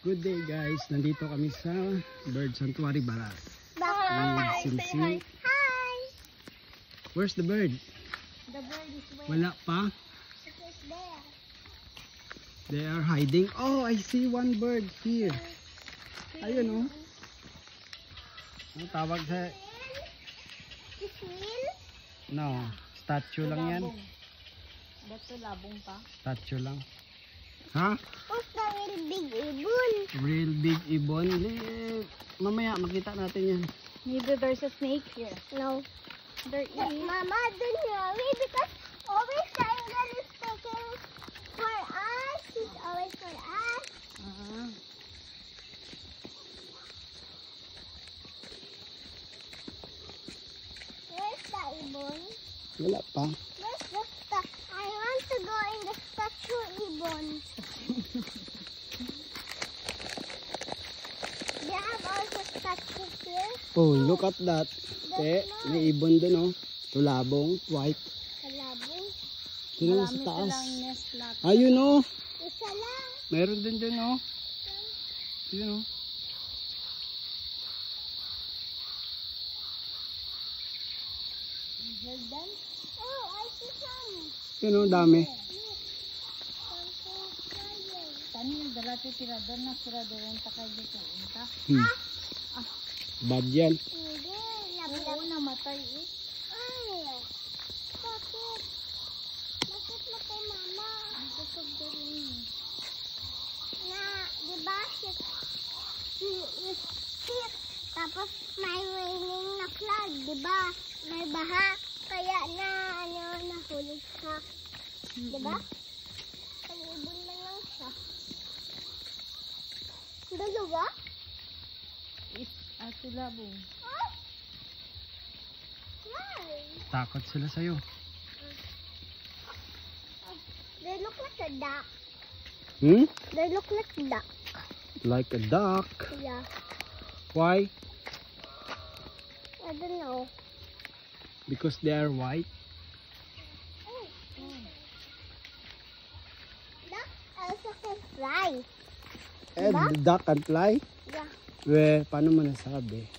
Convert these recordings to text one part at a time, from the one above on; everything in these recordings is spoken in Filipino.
Good day guys, nandito kami sa Bird Sanctuary Baras. Hi! Sinsi. Hi! Where's the bird? The bird is where? Wala pa? It is there. They are hiding. Oh, I see one bird here. Ayun oh. Ang tawag sa... Isil? No, statue lang yan. Ba't labong pa? Statue lang. Ha? What's the real big ibon? Real big ibon. Mamaya makita natin yan. Maybe there's a snake here. No. There is. Mama, don't worry because always the eagle is taking for us. He's always for us. Where's the ibon? Wala pa. Where's the I want to go in the statue ibon. They have also statues here. Oh, look at that. May ibon dun oh. Tulabong, white. Kalabong. Tingnan mo sa taas. Silang nest lot. Ayun oh. Isa lang. Meron din dun oh. Ayun oh. Heard them? Oh, I see some. Ayun oh, dami. Something flying. Tani yung dalati tirador na tirador takay dito. Unta. Bad yan. Hindi. Oo, namatay eh. Ay. Bakit? Bakit mo kay mama? Busog ka rin. Na, di ba? Sick. Tapos may raining na flood, di ba? May baha. Kaya na, nahulog siya. Di ba? Palibon na lang siya. Dalawa? Ate labong. Huh? Why? Takot sila sa'yo. They look like a duck. Hmm? They look like a duck. Like a duck. Yeah. Why? I don't know. Because they are white. Duck also can fly. And Diba? the duck can fly. Yeah. We, paano mo nasabi?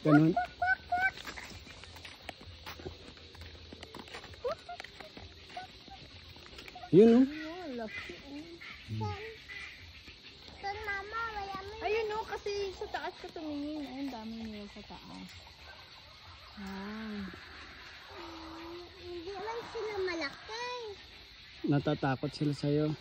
Ganun. Yun oh. Son, mama, wala mo. Ayun no, kasi sa taas ka tumingin. Ayun, dami nila sa taas. Hindi man sila malaki. Natatakot sila sa'yo.